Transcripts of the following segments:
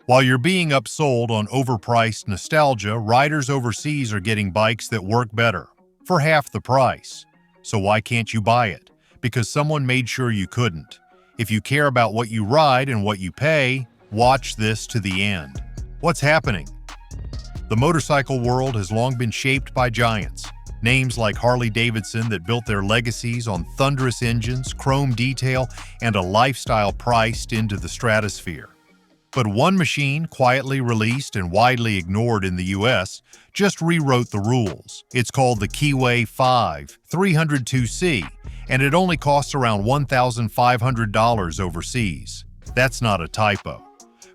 While you're being upsold on overpriced nostalgia, riders overseas are getting bikes that work better, for half the price. So why can't you buy it? Because someone made sure you couldn't. If you care about what you ride and what you pay, watch this to the end. What's happening? The motorcycle world has long been shaped by giants. Names like Harley Davidson that built their legacies on thunderous engines, chrome detail, and a lifestyle priced into the stratosphere. But one machine, quietly released and widely ignored in the US, just rewrote the rules. It's called the Keyway FI 302C, and it only costs around $1,500 overseas. That's not a typo.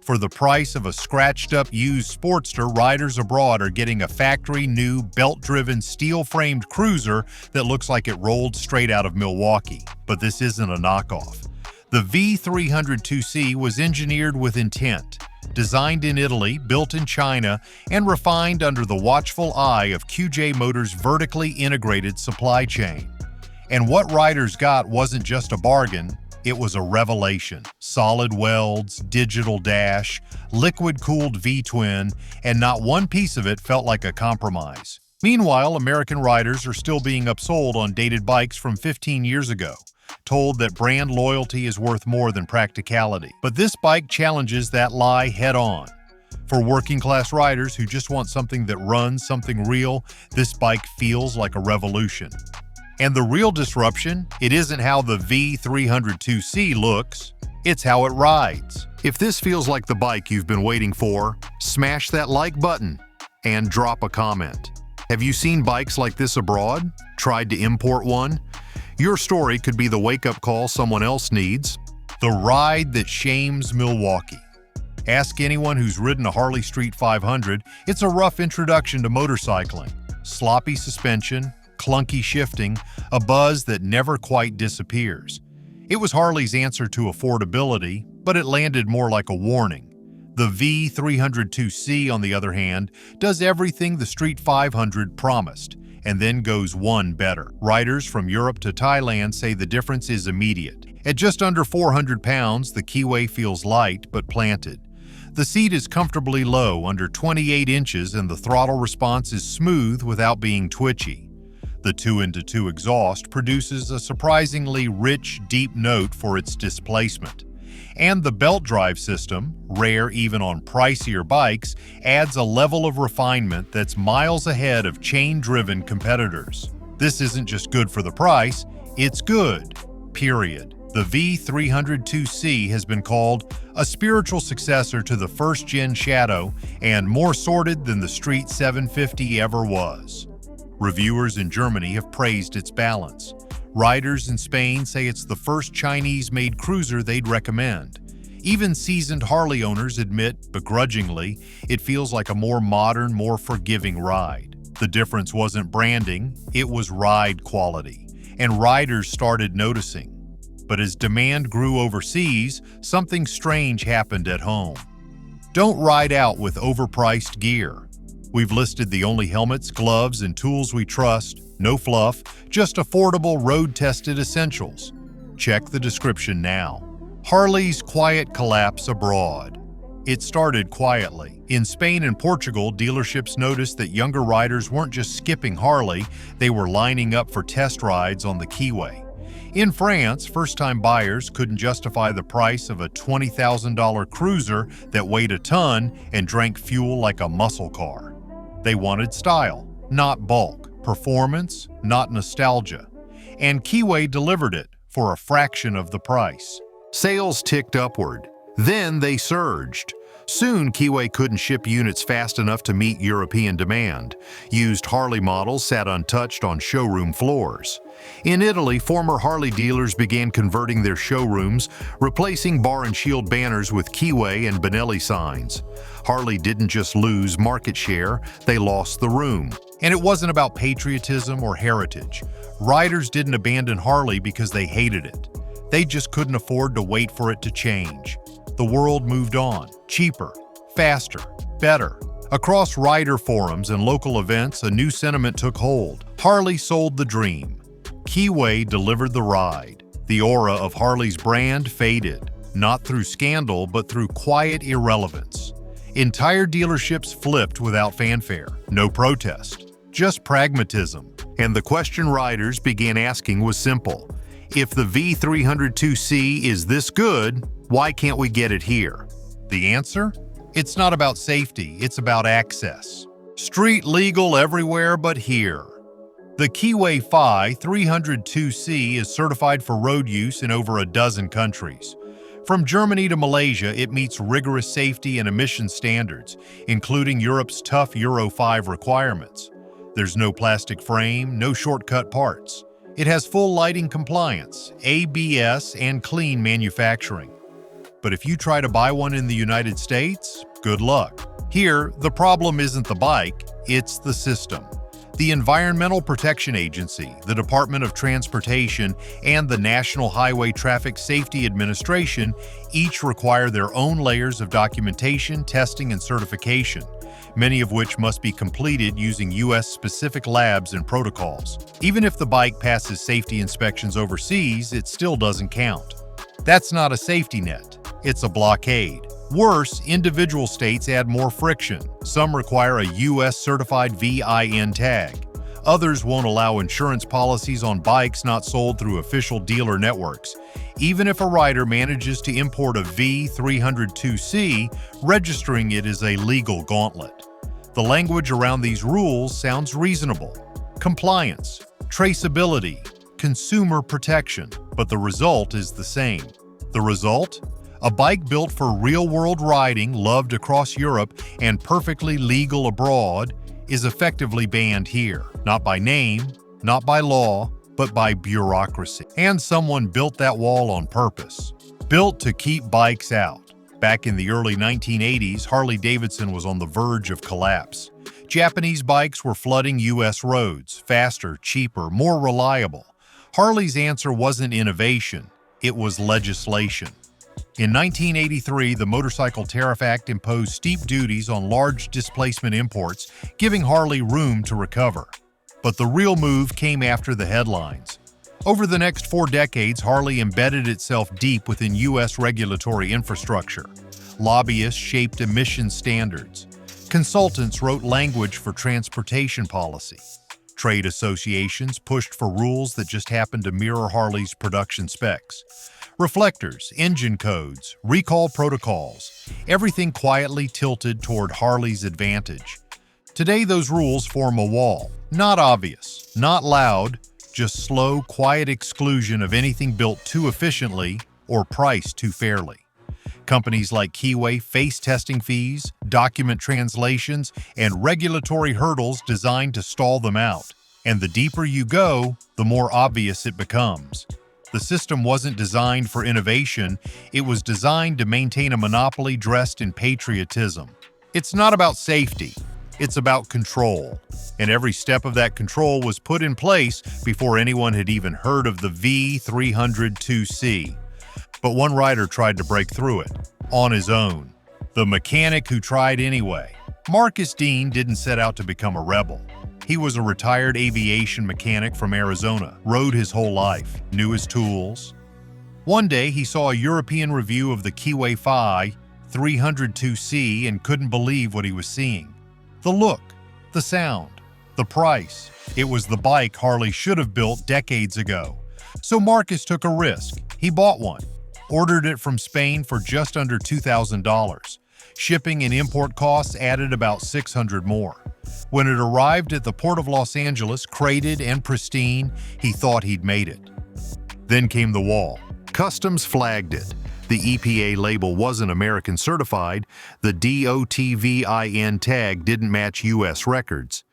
For the price of a scratched-up used Sportster, riders abroad are getting a factory-new, belt-driven, steel-framed cruiser that looks like it rolled straight out of Milwaukee. But this isn't a knockoff. The V302C was engineered with intent, designed in Italy, built in China, and refined under the watchful eye of QJ Motors' vertically integrated supply chain. And what riders got wasn't just a bargain, it was a revelation. Solid welds, digital dash, liquid-cooled V-twin, and not one piece of it felt like a compromise. Meanwhile, American riders are still being upsold on dated bikes from 15 years ago, told that brand loyalty is worth more than practicality. But this bike challenges that lie head-on. For working-class riders who just want something that runs, something real, this bike feels like a revolution. And the real disruption, it isn't how the V302C looks, it's how it rides. If this feels like the bike you've been waiting for, smash that like button and drop a comment. Have you seen bikes like this abroad? Tried to import one? Your story could be the wake-up call someone else needs. The ride that shames Milwaukee. Ask anyone who's ridden a Harley Street 500, it's a rough introduction to motorcycling. Sloppy suspension, clunky shifting, a buzz that never quite disappears. It was Harley's answer to affordability, but it landed more like a warning. The V302C, on the other hand, does everything the Street 500 promised, and then goes one better. Riders from Europe to Thailand say the difference is immediate. At just under 400 pounds, the Keyway feels light but planted. The seat is comfortably low, under 28 inches, and the throttle response is smooth without being twitchy. The 2-into-2 exhaust produces a surprisingly rich, deep note for its displacement. And the belt drive system, rare even on pricier bikes, adds a level of refinement that's miles ahead of chain-driven competitors. This isn't just good for the price, it's good, period. The V302C has been called a spiritual successor to the first-gen Shadow and more sorted than the Street 750 ever was. Reviewers in Germany have praised its balance. Riders in Spain say it's the first Chinese-made cruiser they'd recommend. Even seasoned Harley owners admit, begrudgingly, it feels like a more modern, more forgiving ride. The difference wasn't branding, it was ride quality, and riders started noticing. But as demand grew overseas, something strange happened at home. Don't ride out with overpriced gear. We've listed the only helmets, gloves, and tools we trust. No fluff, just affordable road-tested essentials. Check the description now. Harley's quiet collapse abroad. It started quietly. In Spain and Portugal, dealerships noticed that younger riders weren't just skipping Harley, they were lining up for test rides on the Keyway. In France, first-time buyers couldn't justify the price of a $20,000 cruiser that weighed a ton and drank fuel like a muscle car. They wanted style, not bulk. Performance, not nostalgia. And Keyway delivered it for a fraction of the price. Sales ticked upward. Then they surged. Soon, Keyway couldn't ship units fast enough to meet European demand. Used Harley models sat untouched on showroom floors. In Italy, former Harley dealers began converting their showrooms, replacing Bar and Shield banners with Keyway and Benelli signs. Harley didn't just lose market share, they lost the room. And it wasn't about patriotism or heritage. Riders didn't abandon Harley because they hated it. They just couldn't afford to wait for it to change. The world moved on, cheaper, faster, better. Across rider forums and local events, a new sentiment took hold. Harley sold the dream. Keyway delivered the ride. The aura of Harley's brand faded, not through scandal, but through quiet irrelevance. Entire dealerships flipped without fanfare, no protest, just pragmatism. And the question riders began asking was simple. If the V302C is this good, why can't we get it here? The answer? It's not about safety, it's about access. Street legal everywhere but here. The Keyway FI 302C is certified for road use in over a dozen countries. From Germany to Malaysia, it meets rigorous safety and emission standards, including Europe's tough Euro 5 requirements. There's no plastic frame, no shortcut parts. It has full lighting compliance, ABS, and clean manufacturing. But if you try to buy one in the United States, good luck. Here, the problem isn't the bike, it's the system. The Environmental Protection Agency, the Department of Transportation, and the National Highway Traffic Safety Administration each require their own layers of documentation, testing, and certification, many of which must be completed using U.S.-specific labs and protocols. Even if the bike passes safety inspections overseas, it still doesn't count. That's not a safety net, it's a blockade. Worse, individual states add more friction. Some require a U.S.-certified VIN tag. Others won't allow insurance policies on bikes not sold through official dealer networks. Even if a rider manages to import a V302C, registering it is a legal gauntlet. The language around these rules sounds reasonable. Compliance, traceability, consumer protection, but the result is the same. The result? A bike built for real-world riding, loved across Europe, and perfectly legal abroad, is effectively banned here. Not by name, not by law, but by bureaucracy. And someone built that wall on purpose. Built to keep bikes out. Back in the early 1980s, Harley-Davidson was on the verge of collapse. Japanese bikes were flooding U.S. roads, faster, cheaper, more reliable. Harley's answer wasn't innovation, it was legislation. In 1983, the Motorcycle Tariff Act imposed steep duties on large displacement imports, giving Harley room to recover. But the real move came after the headlines. Over the next 4 decades, Harley embedded itself deep within U.S. regulatory infrastructure. Lobbyists shaped emission standards. Consultants wrote language for transportation policy. Trade associations pushed for rules that just happened to mirror Harley's production specs. Reflectors, engine codes, recall protocols, everything quietly tilted toward Harley's advantage. Today, those rules form a wall. Not obvious, not loud, just slow, quiet exclusion of anything built too efficiently or priced too fairly. Companies like Keyway face testing fees, document translations, and regulatory hurdles designed to stall them out. And the deeper you go, the more obvious it becomes. The system wasn't designed for innovation, it was designed to maintain a monopoly dressed in patriotism. It's not about safety, it's about control. And every step of that control was put in place before anyone had even heard of the V302C. But one rider tried to break through it, on his own. The mechanic who tried anyway. Marcus Dean didn't set out to become a rebel. He was a retired aviation mechanic from Arizona, rode his whole life, knew his tools. One day, he saw a European review of the Keyway FI 302C and couldn't believe what he was seeing. The look, the sound, the price. It was the bike Harley should have built decades ago. So Marcus took a risk. He bought one, ordered it from Spain for just under $2,000. Shipping and import costs added about $600 more. When it arrived at the Port of Los Angeles, crated and pristine, he thought he'd made it. Then came the wall. Customs flagged it. The EPA label wasn't American certified. The DOTVIN tag didn't match U.S. records.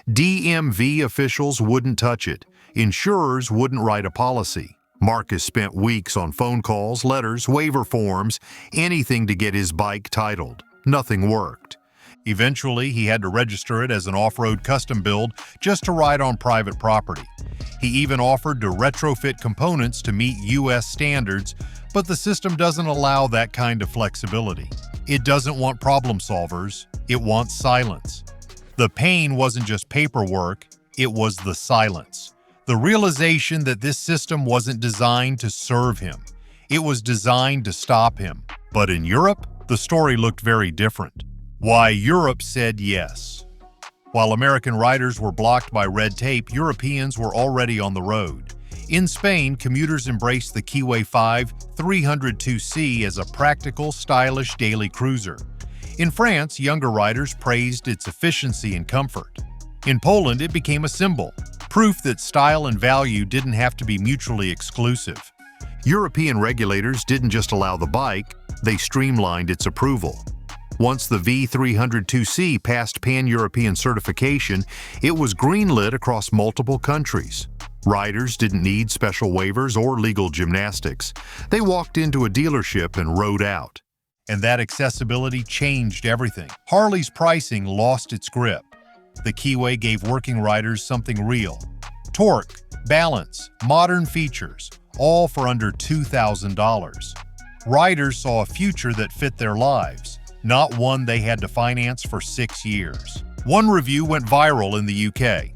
DMV officials wouldn't touch it. Insurers wouldn't write a policy. Marcus spent weeks on phone calls, letters, waiver forms, anything to get his bike titled. Nothing worked. Eventually, he had to register it as an off-road custom build just to ride on private property. He even offered to retrofit components to meet U.S. standards, but the system doesn't allow that kind of flexibility. It doesn't want problem solvers, it wants silence. The pain wasn't just paperwork, it was the silence. The realization that this system wasn't designed to serve him. It was designed to stop him. But in Europe, the story looked very different. Why Europe said yes. While American riders were blocked by red tape, Europeans were already on the road. In Spain, commuters embraced the Keyway FI 302C as a practical, stylish daily cruiser. In France, younger riders praised its efficiency and comfort. In Poland, it became a symbol, proof that style and value didn't have to be mutually exclusive. European regulators didn't just allow the bike, they streamlined its approval. Once the V302C passed pan-European certification, it was greenlit across multiple countries. Riders didn't need special waivers or legal gymnastics. They walked into a dealership and rode out. And that accessibility changed everything. Harley's pricing lost its grip. The Keyway gave working riders something real. Torque, balance, modern features, all for under $2,000. Riders saw a future that fit their lives, not one they had to finance for 6 years. One review went viral in the UK.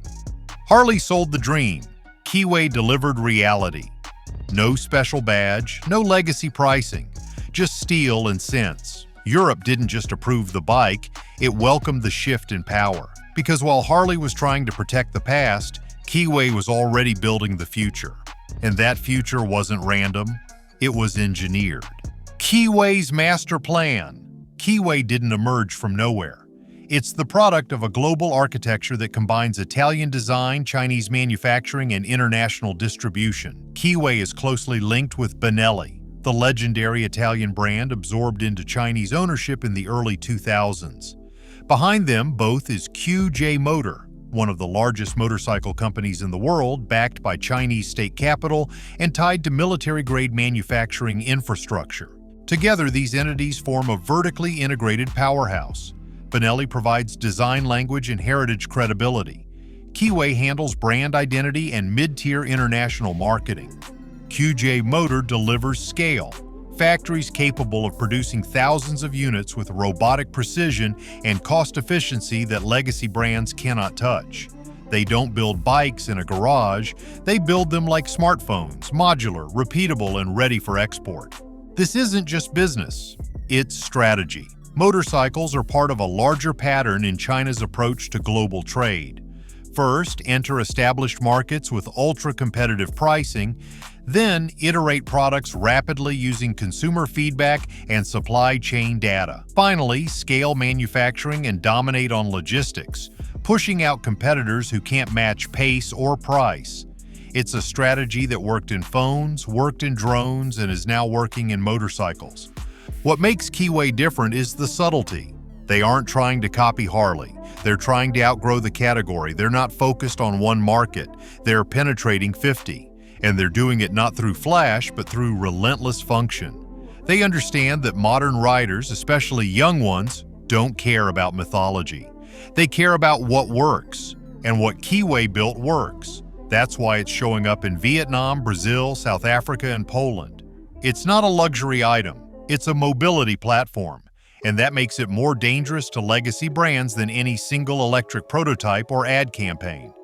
Harley sold the dream. Keyway delivered reality. No special badge, no legacy pricing, just steel and sense. Europe didn't just approve the bike, it welcomed the shift in power. Because while Harley was trying to protect the past, Keyway was already building the future. And that future wasn't random, it was engineered. Keyway's master plan. Keyway didn't emerge from nowhere. It's the product of a global architecture that combines Italian design, Chinese manufacturing, and international distribution. Keyway is closely linked with Benelli, the legendary Italian brand absorbed into Chinese ownership in the early 2000s. Behind them both is QJ Motor, one of the largest motorcycle companies in the world, backed by Chinese state capital and tied to military-grade manufacturing infrastructure. Together, these entities form a vertically integrated powerhouse. Benelli provides design language and heritage credibility. Keyway handles brand identity and mid-tier international marketing. QJ Motor delivers scale. Factories capable of producing thousands of units with robotic precision and cost efficiency that legacy brands cannot touch. They don't build bikes in a garage, they build them like smartphones, modular, repeatable, and ready for export. This isn't just business, it's strategy. Motorcycles are part of a larger pattern in China's approach to global trade. First, enter established markets with ultra-competitive pricing, then iterate products rapidly using consumer feedback and supply chain data. Finally, scale manufacturing and dominate on logistics, pushing out competitors who can't match pace or price. It's a strategy that worked in phones, worked in drones, and is now working in motorcycles. What makes Keyway different is the subtlety. They aren't trying to copy Harley. They're trying to outgrow the category. They're not focused on one market. They're penetrating 50. And they're doing it not through flash, but through relentless function. They understand that modern riders, especially young ones, don't care about mythology. They care about what works, and what Keyway built works. That's why it's showing up in Vietnam, Brazil, South Africa, and Poland. It's not a luxury item, it's a mobility platform, and that makes it more dangerous to legacy brands than any single electric prototype or ad campaign.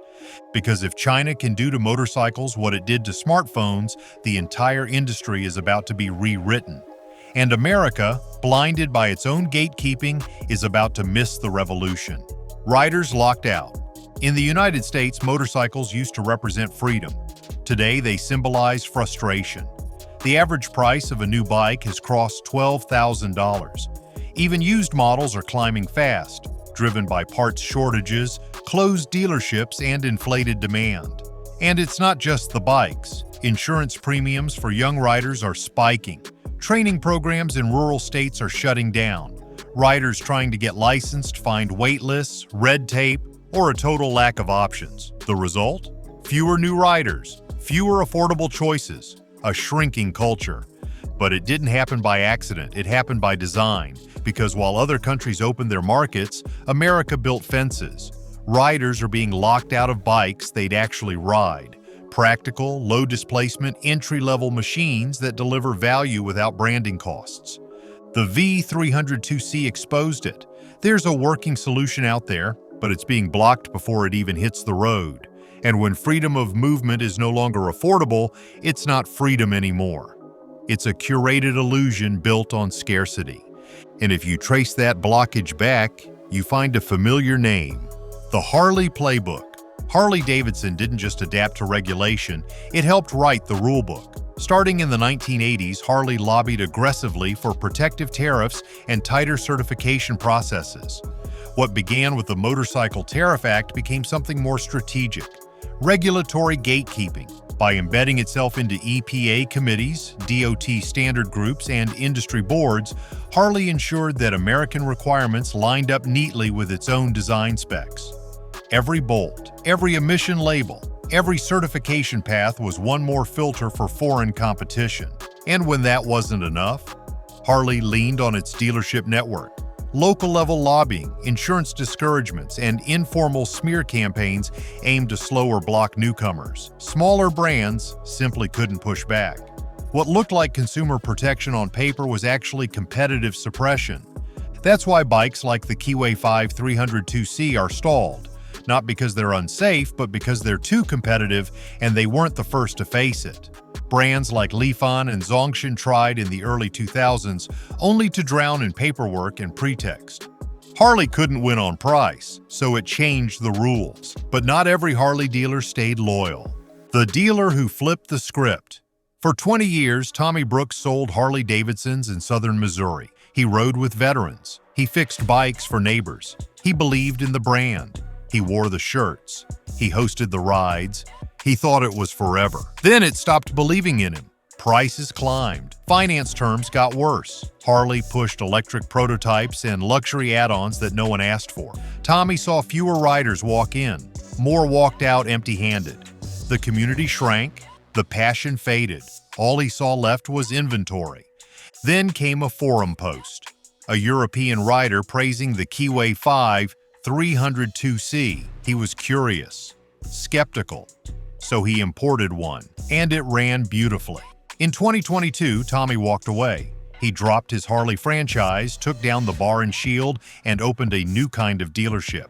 Because if China can do to motorcycles what it did to smartphones, the entire industry is about to be rewritten. And America, blinded by its own gatekeeping, is about to miss the revolution. Riders locked out. In the United States, motorcycles used to represent freedom. Today, they symbolize frustration. The average price of a new bike has crossed $12,000. Even used models are climbing fast, driven by parts shortages, closed dealerships, and inflated demand. And it's not just the bikes. Insurance premiums for young riders are spiking. Training programs in rural states are shutting down. Riders trying to get licensed find wait lists, red tape, or a total lack of options. The result? Fewer new riders, fewer affordable choices, a shrinking culture. But it didn't happen by accident, it happened by design. Because while other countries opened their markets, America built fences. Riders are being locked out of bikes they'd actually ride. Practical, low-displacement, entry-level machines that deliver value without branding costs. The V302C exposed it. There's a working solution out there, but it's being blocked before it even hits the road. And when freedom of movement is no longer affordable, it's not freedom anymore. It's a curated illusion built on scarcity. And if you trace that blockage back, you find a familiar name: the Harley Playbook. Harley-Davidson didn't just adapt to regulation, it helped write the rulebook. Starting in the 1980s, Harley lobbied aggressively for protective tariffs and tighter certification processes. What began with the Motorcycle Tariff Act became something more strategic: regulatory gatekeeping. By embedding itself into EPA committees, DOT standard groups, and industry boards, Harley ensured that American requirements lined up neatly with its own design specs. Every bolt, every emission label, every certification path was one more filter for foreign competition. And when that wasn't enough, Harley leaned on its dealership network. Local-level lobbying, insurance discouragements, and informal smear campaigns aimed to slow or block newcomers. Smaller brands simply couldn't push back. What looked like consumer protection on paper was actually competitive suppression. That's why bikes like the Keyway FI 302C are stalled. Not because they're unsafe, but because they're too competitive, and they weren't the first to face it. Brands like Lifan and Zongshan tried in the early 2000s, only to drown in paperwork and pretext. Harley couldn't win on price, so it changed the rules. But not every Harley dealer stayed loyal. The dealer who flipped the script. For 20 years, Tommy Brooks sold Harley-Davidsons in southern Missouri. He rode with veterans. He fixed bikes for neighbors. He believed in the brand. He wore the shirts. He hosted the rides. He thought it was forever. Then it stopped believing in him. Prices climbed. Finance terms got worse. Harley pushed electric prototypes and luxury add-ons that no one asked for. Tommy saw fewer riders walk in. More walked out empty-handed. The community shrank. The passion faded. All he saw left was inventory. Then came a forum post. A European rider praising the Keyway FI 302C. He was curious, skeptical, so he imported one, and it ran beautifully. In 2022, Tommy walked away. He dropped his Harley franchise, took down the bar and shield, and opened a new kind of dealership,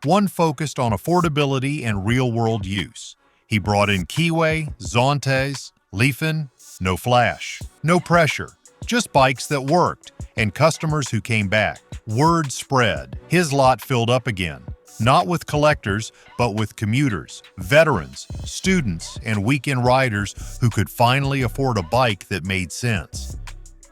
one focused on affordability and real-world use. He brought in Keyway, Zontes, Lifan, no flash, no pressure, just bikes that worked, and customers who came back. Word spread. His lot filled up again, not with collectors, but with commuters, veterans, students, and weekend riders who could finally afford a bike that made sense.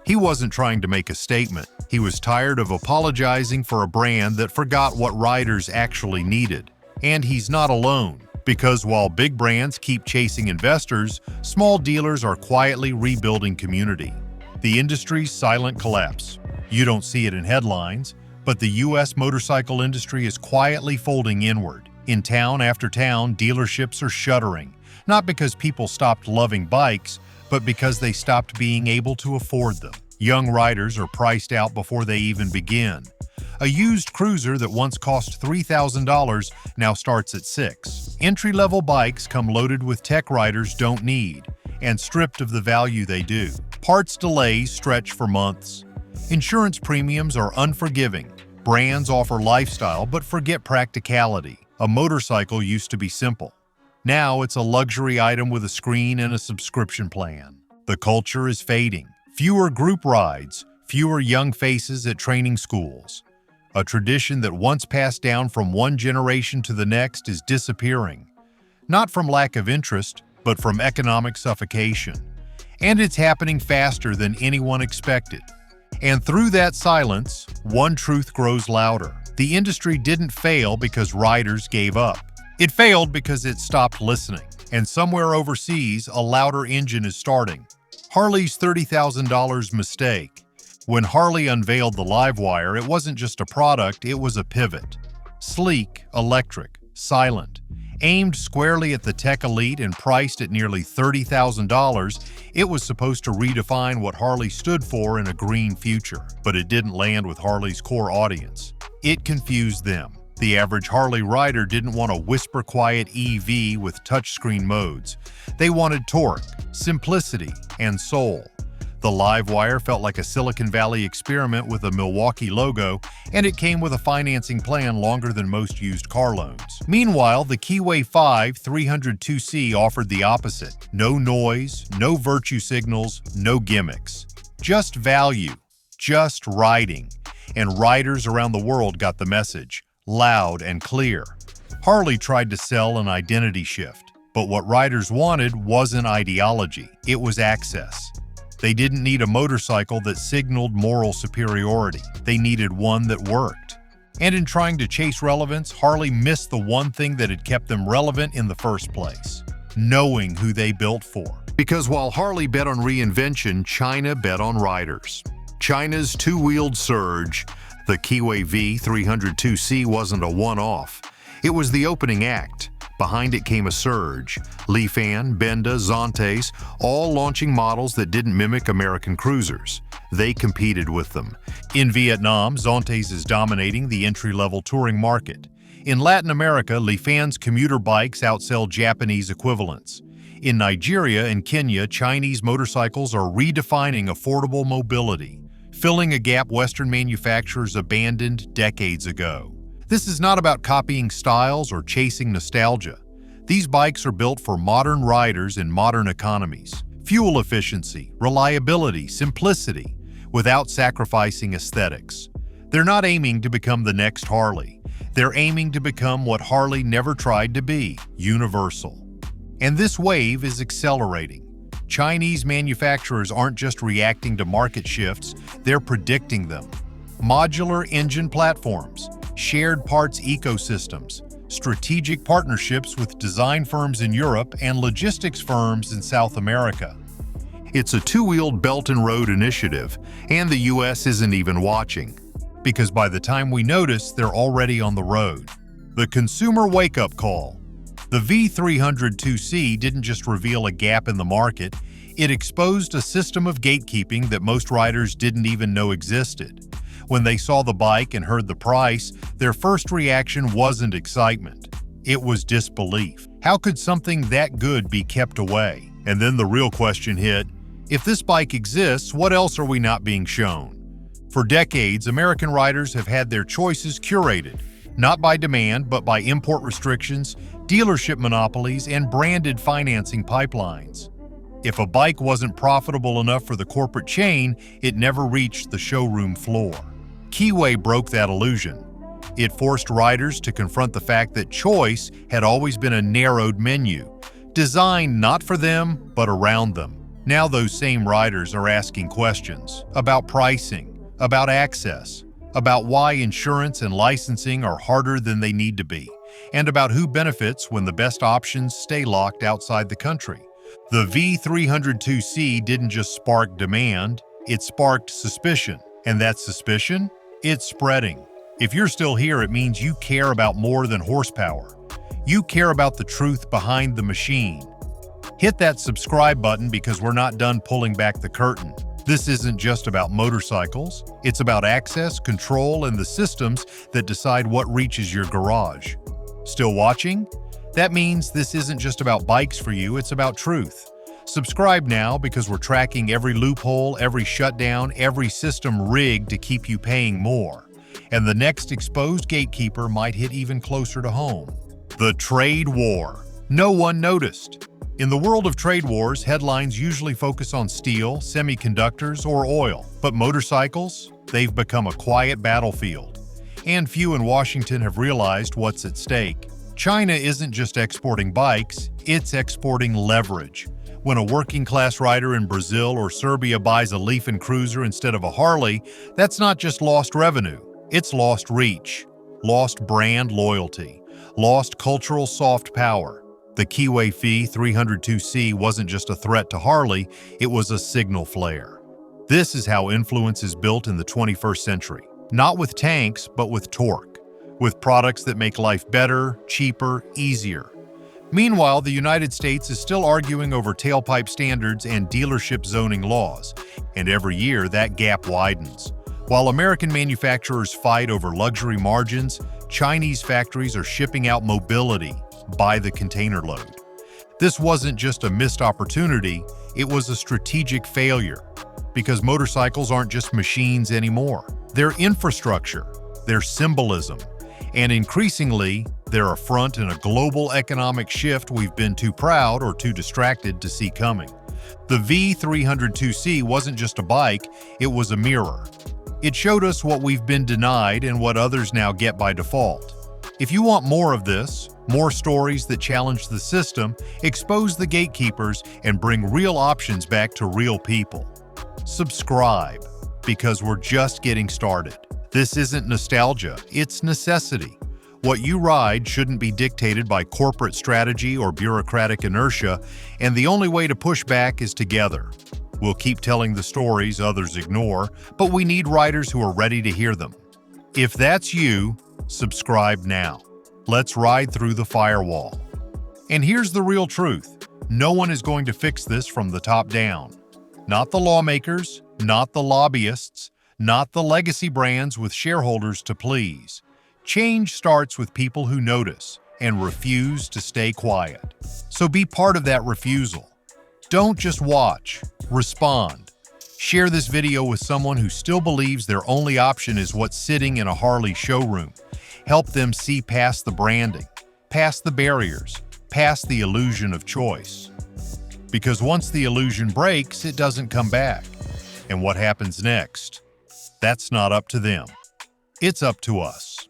He wasn't trying to make a statement. He was tired of apologizing for a brand that forgot what riders actually needed. And he's not alone, because while big brands keep chasing investors, small dealers are quietly rebuilding community. The industry's silent collapse. You don't see it in headlines, but the U.S. motorcycle industry is quietly folding inward. In town after town, dealerships are shuttering, not because people stopped loving bikes, but because they stopped being able to afford them. Young riders are priced out before they even begin. A used cruiser that once cost $3,000 now starts at $6,000. Entry-level bikes come loaded with tech riders don't need, and stripped of the value they do. Parts delays stretch for months. Insurance premiums are unforgiving. Brands offer lifestyle but forget practicality. A motorcycle used to be simple. Now it's a luxury item with a screen and a subscription plan. The culture is fading. Fewer group rides, fewer young faces at training schools. A tradition that once passed down from one generation to the next is disappearing. Not from lack of interest, but from economic suffocation. And it's happening faster than anyone expected. And through that silence, one truth grows louder. The industry didn't fail because riders gave up. It failed because it stopped listening. And somewhere overseas, a louder engine is starting. Harley's $30,000 mistake. When Harley unveiled the Livewire, it wasn't just a product, it was a pivot. Sleek, electric, silent. Aimed squarely at the tech elite and priced at nearly $30,000, it was supposed to redefine what Harley stood for in a green future. But it didn't land with Harley's core audience. It confused them. The average Harley rider didn't want a whisper-quiet EV with touchscreen modes. They wanted torque, simplicity, and soul. The Livewire felt like a Silicon Valley experiment with a Milwaukee logo, and it came with a financing plan longer than most used car loans. Meanwhile, the Keyway FI 302C offered the opposite. No noise, no virtue signals, no gimmicks. Just value, just riding. And riders around the world got the message, loud and clear. Harley tried to sell an identity shift, but what riders wanted wasn't ideology, it was access. They didn't need a motorcycle that signaled moral superiority. They needed one that worked. And in trying to chase relevance, Harley missed the one thing that had kept them relevant in the first place: knowing who they built for. Because while Harley bet on reinvention, China bet on riders. China's two-wheeled surge, the Keyway V302C, wasn't a one-off. It was the opening act. Behind it came a surge. Lifan, Benda, Zontes, all launching models that didn't mimic American cruisers. They competed with them. In Vietnam, Zontes is dominating the entry-level touring market. In Latin America, Lifan's commuter bikes outsell Japanese equivalents. In Nigeria and Kenya, Chinese motorcycles are redefining affordable mobility, filling a gap Western manufacturers abandoned decades ago. This is not about copying styles or chasing nostalgia. These bikes are built for modern riders in modern economies. Fuel efficiency, reliability, simplicity, without sacrificing aesthetics. They're not aiming to become the next Harley. They're aiming to become what Harley never tried to be: universal. And this wave is accelerating. Chinese manufacturers aren't just reacting to market shifts, they're predicting them. Modular engine platforms, shared parts ecosystems, strategic partnerships with design firms in Europe and logistics firms in South America. It's a two-wheeled Belt and Road initiative, and the US isn't even watching. Because by the time we notice, they're already on the road. The consumer wake-up call. The V302C didn't just reveal a gap in the market, it exposed a system of gatekeeping that most riders didn't even know existed. When they saw the bike and heard the price, their first reaction wasn't excitement. It was disbelief. How could something that good be kept away? And then the real question hit: if this bike exists, what else are we not being shown? For decades, American riders have had their choices curated, not by demand, but by import restrictions, dealership monopolies, and branded financing pipelines. If a bike wasn't profitable enough for the corporate chain, it never reached the showroom floor. Keyway broke that illusion. It forced riders to confront the fact that choice had always been a narrowed menu, designed not for them, but around them. Now those same riders are asking questions about pricing, about access, about why insurance and licensing are harder than they need to be, and about who benefits when the best options stay locked outside the country. The V302C didn't just spark demand, it sparked suspicion. And that suspicion? It's spreading. If you're still here, it means you care about more than horsepower. You care about the truth behind the machine. Hit that subscribe button because we're not done pulling back the curtain. This isn't just about motorcycles. It's about access, control, and the systems that decide what reaches your garage. Still watching? That means this isn't just about bikes for you, it's about truth. Subscribe now because we're tracking every loophole, every shutdown, every system rigged to keep you paying more. And the next exposed gatekeeper might hit even closer to home. The trade war. No one noticed. In the world of trade wars, headlines usually focus on steel, semiconductors, or oil. But motorcycles? They've become a quiet battlefield. And few in Washington have realized what's at stake. China isn't just exporting bikes, it's exporting leverage. When a working-class rider in Brazil or Serbia buys a Lifan cruiser instead of a Harley, that's not just lost revenue, it's lost reach, lost brand loyalty, lost cultural soft power. The Keyway V302C wasn't just a threat to Harley, it was a signal flare. This is how influence is built in the 21st century. Not with tanks, but with torque. With products that make life better, cheaper, easier. Meanwhile, the United States is still arguing over tailpipe standards and dealership zoning laws, and every year that gap widens. While American manufacturers fight over luxury margins, Chinese factories are shipping out mobility by the container load. This wasn't just a missed opportunity, it was a strategic failure, because motorcycles aren't just machines anymore. They're infrastructure, they're symbolism, and increasingly, they're a front in a global economic shift we've been too proud or too distracted to see coming. The V302C wasn't just a bike, it was a mirror. It showed us what we've been denied and what others now get by default. If you want more of this, more stories that challenge the system, expose the gatekeepers, and bring real options back to real people, subscribe, because we're just getting started. This isn't nostalgia, it's necessity. What you ride shouldn't be dictated by corporate strategy or bureaucratic inertia, and the only way to push back is together. We'll keep telling the stories others ignore, but we need riders who are ready to hear them. If that's you, subscribe now. Let's ride through the firewall. And here's the real truth. No one is going to fix this from the top down. Not the lawmakers, not the lobbyists, not the legacy brands with shareholders to please. Change starts with people who notice and refuse to stay quiet. So be part of that refusal. Don't just watch, respond. Share this video with someone who still believes their only option is what's sitting in a Harley showroom. Help them see past the branding, past the barriers, past the illusion of choice. Because once the illusion breaks, it doesn't come back. And what happens next? That's not up to them. It's up to us.